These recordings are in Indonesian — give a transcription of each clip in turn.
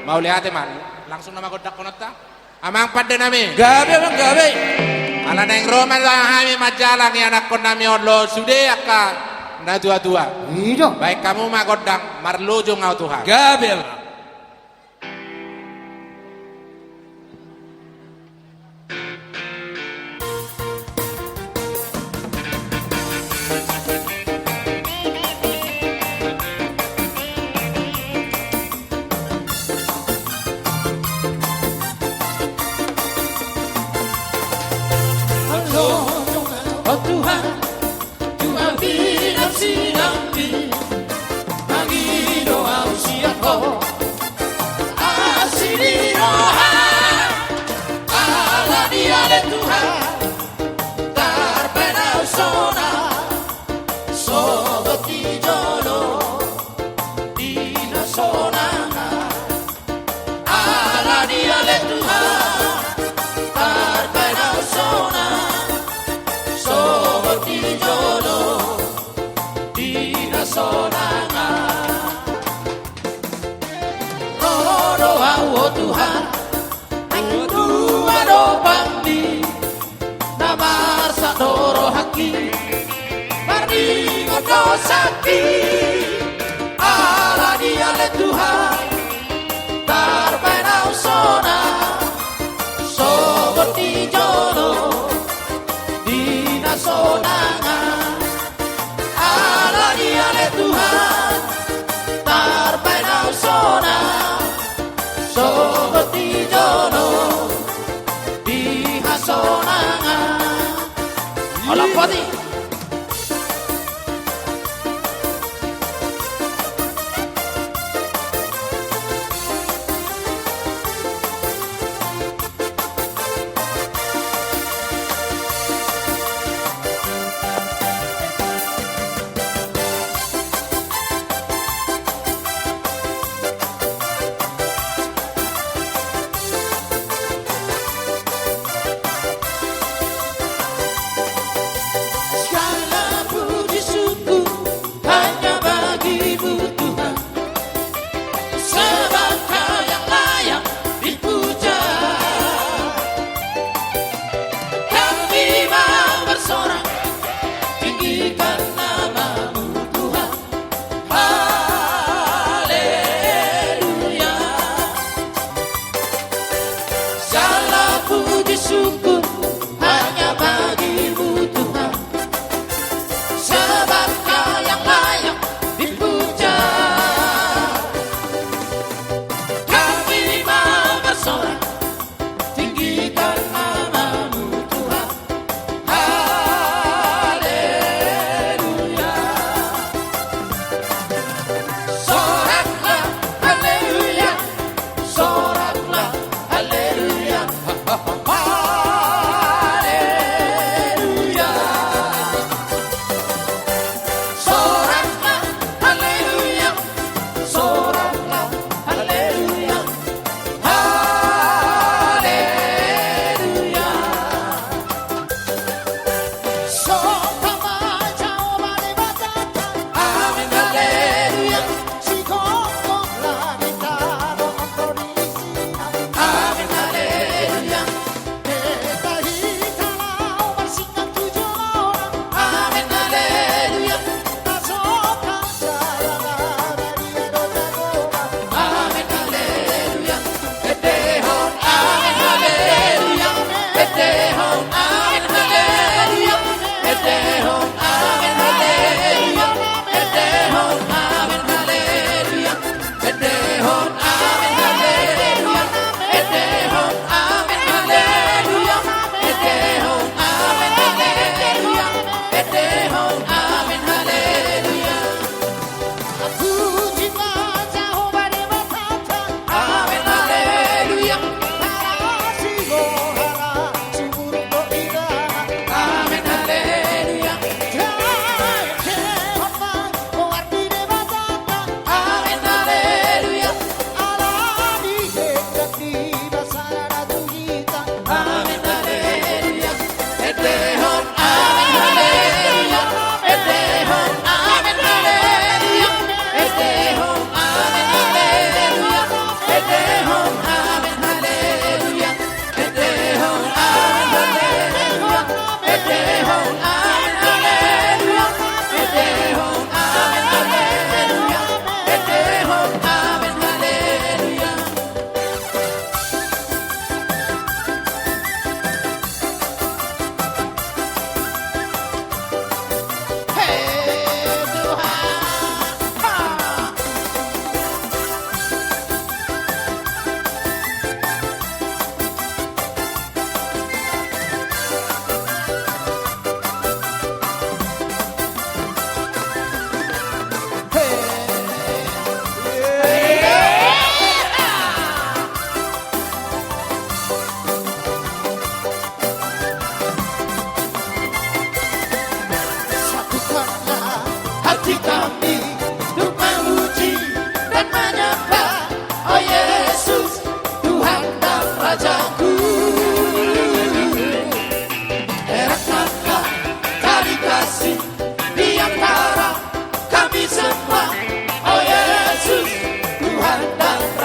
Mau lihat man, langsung nama godak konot ta. Amang pada nami. Gabe bang gabe. Ala neng Roman lang kami majalan ni anak ko nami odlo sude aka na dua-dua. Iya. Baik kamu magodang marlujo ngau Tuhan. Gabe bang. Oh Tuhan, Tuhan binafsi nafsi, bagi doa usiaku, asli doa, Allah dia le Tuhan, terpena sona, sobat tijolo, dina sona, Allah dia le Tuhan, terpena sona. Sobat tijolo di nasonangan Rodo awo Tuhan Dua do bangdi Namar sadoro haki Mardi ngodo sakti Ala dia le Tuhan Tarbena usona Sobat tijolo sonangan ala dia le Tuhan terpena sona seperti jono di hasonangan olah poti.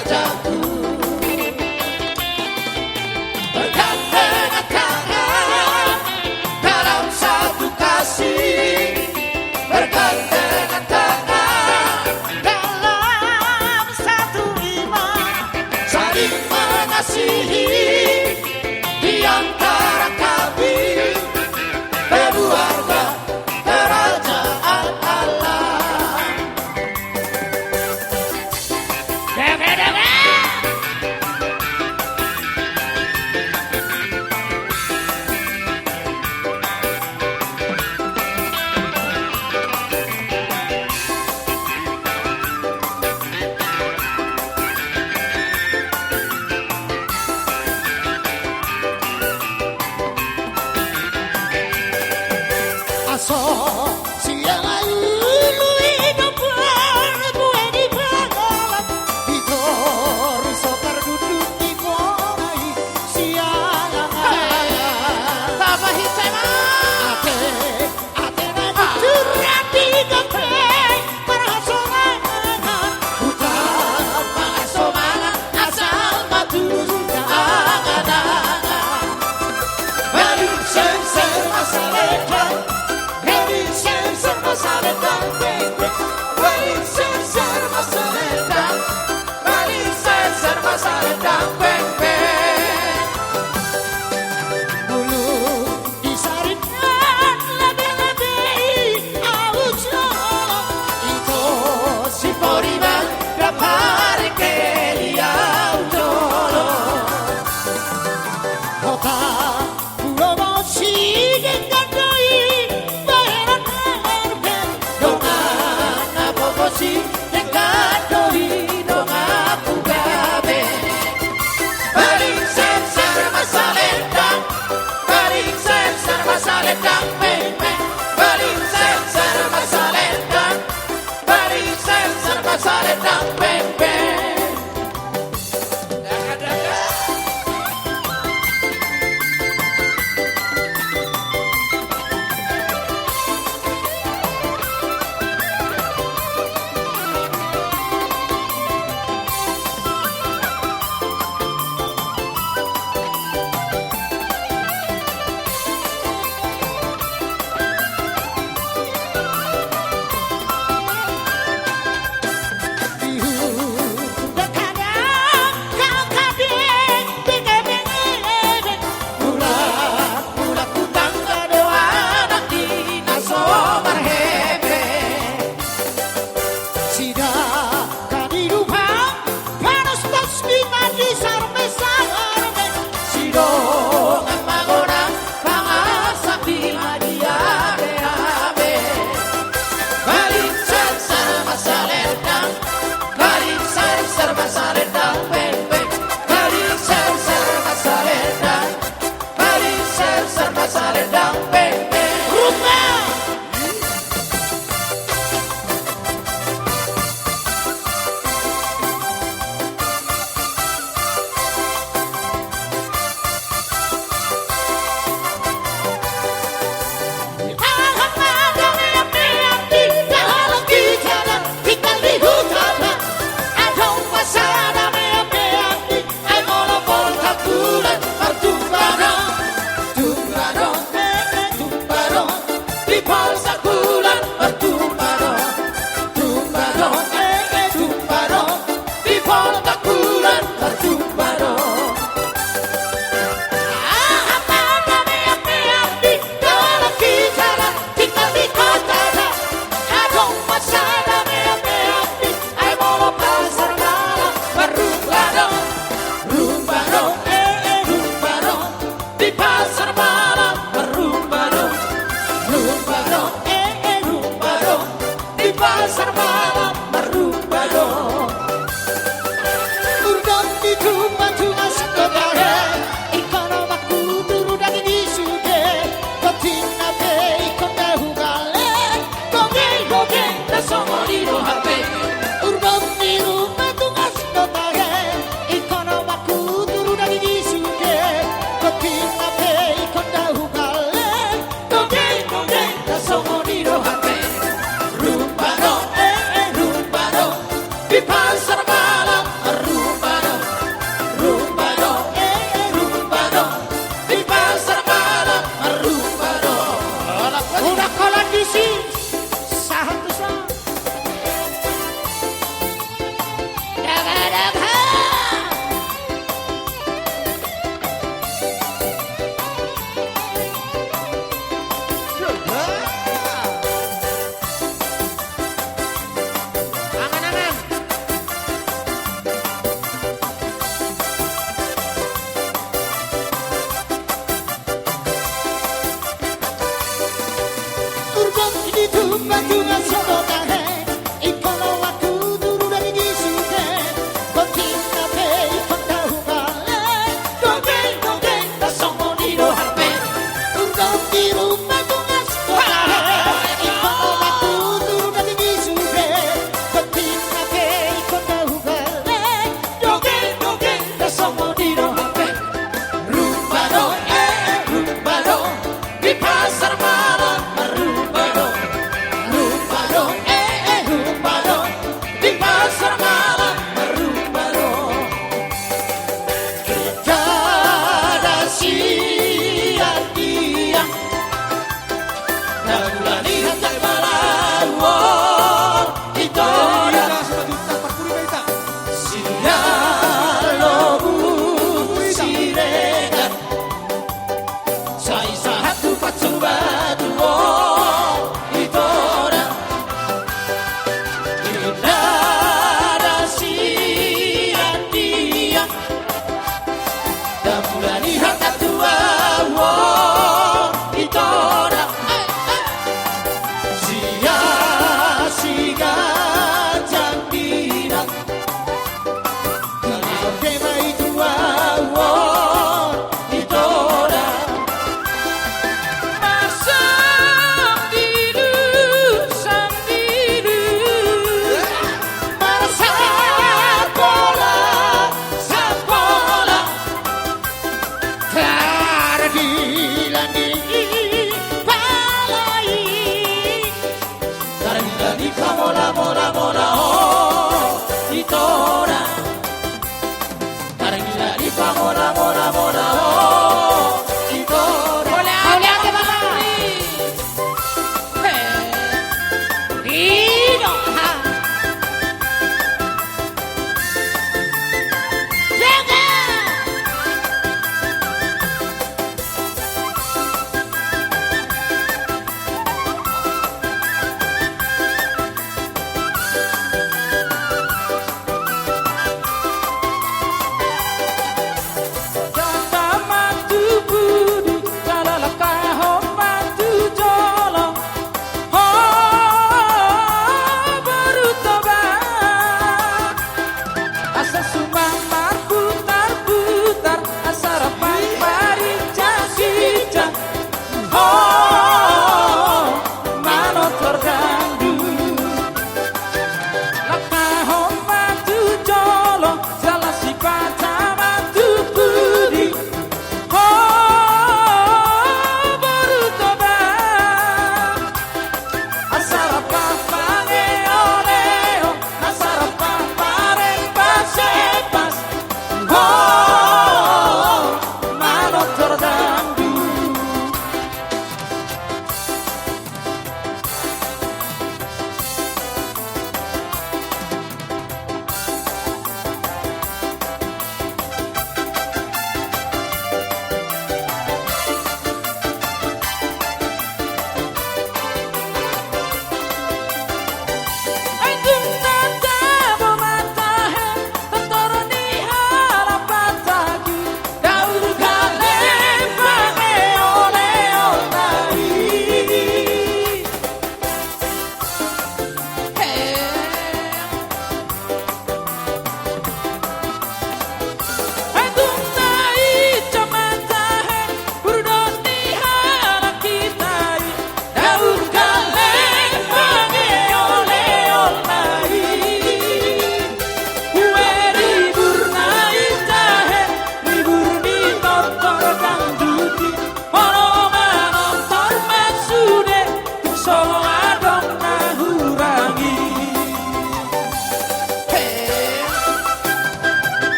rajaku. Bergandengan tangan dalam satu kasih, bergandengan tangan dalam satu iman, saling mengasihi di antara kami, keluarga kerajaan Allah. Aso siang ayu hidup berbuah di pangkalan, itu riso terduduk di mulai siang ayu. Tambah hitema ate nama curang di genteng perhasorangan, bukan pengasomangan asal batu angan-angan. Balik sensor masa lekat, masaletang bebek, balik sensor masaletang, balik sensor masaletang bebek. Dulu disaringkan lebih-lebih awujo, itu si poriban dapat kelia utolo. Kota Pulau Mosi dengan dekat doi dong aku gabe. Balik sensor masaletang, balik sensor masaletang bebek, balik sensor masaletang, balik sensor masaletang bebek. Di pasar malam rumah sono tahe ikono aku dulu dari gisuke kotina pe ikon tahu bale dongeng da somo di do hape undang di rumah rumah sono tahe ikono aku dulu dari gisuke kotina pe ikon tahu bale dongeng da somo di do hape rumbado di pasar malam rumbado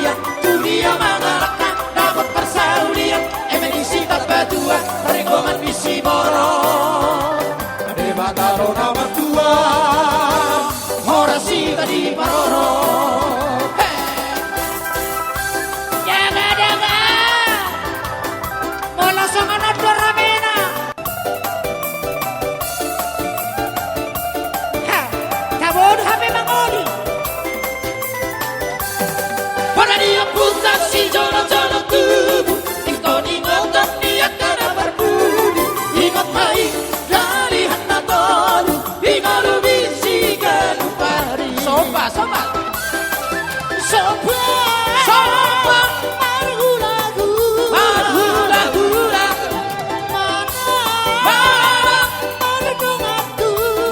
dia, dunia mengalahkan dapat persaulian, emenisi tak berdua, ringgongan misi borong. Ade bataro nama tua, orasi tadi paroro. Jaga-jaga, bola sama nado ramena. Ha, kabod hape mangoli. Pada dia putar si jono-jono tubuh, ingot niat karena berbudi, ingat baik dari hana tolu, ingat bisi galupari. Sopa, marhula-hula,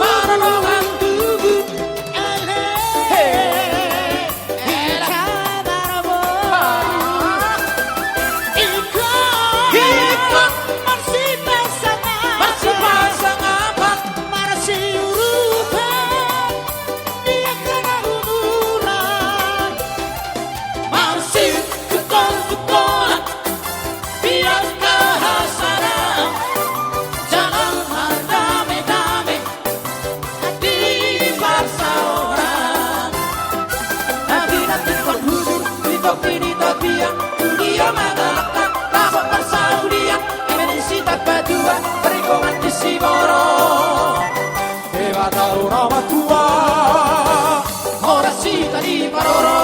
maradongan tubuh, ikut masih pasang apa, masih urutan, dia kena umuran, masih kekol-kekolan, biar kehasaran, jangan mendame-dame di bahasa orang. Nanti berhujur di topi-topian, dunia mengalahkan dapat persaulian, emenisi tak berdua, ringgongan di Siboro. Dewa tahu nama tua, orasi tadi paroro.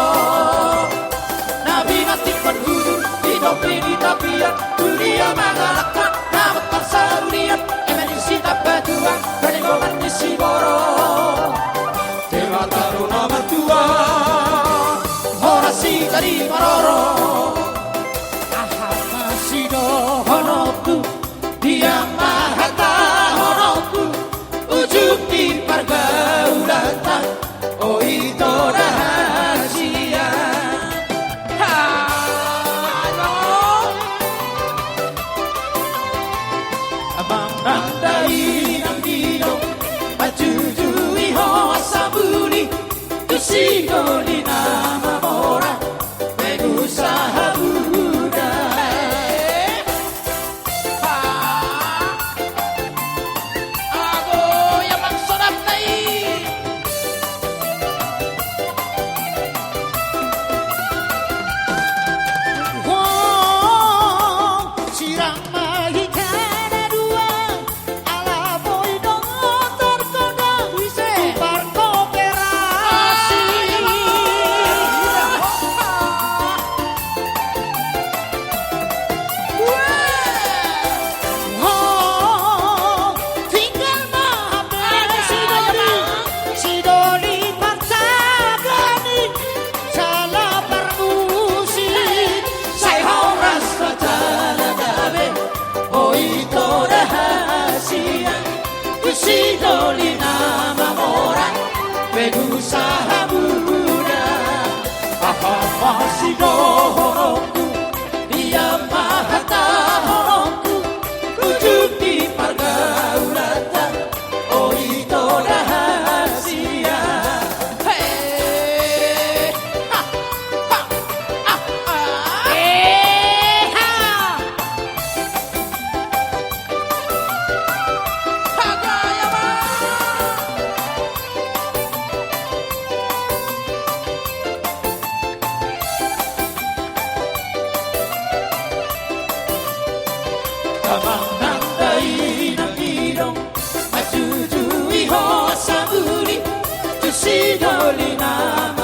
Nabi nanti berhujur di topi-topian, dunia mengalahkan dapat persaulian, emenisi tak berdua, ringgongan di Siboro. Dewa tahu nama tua, orasi tadi paroro. Honoku, dia maha honoku, ujung di pergaulatan, oh itu rahasia. Halo, abang nandai nandino, bajujui hoa sabuni, tusigoli nama mora, berusaha buda. Sidoli nama orang, berusaha muda. Apa si dohorongku, dia maha horonku, ujung di pergaulatan, oh itu rahasia. Hey, ha, ha, ah, ah. Hey, ha. Abang nandai nandino, majujui hoa sabuni, tusidoli nama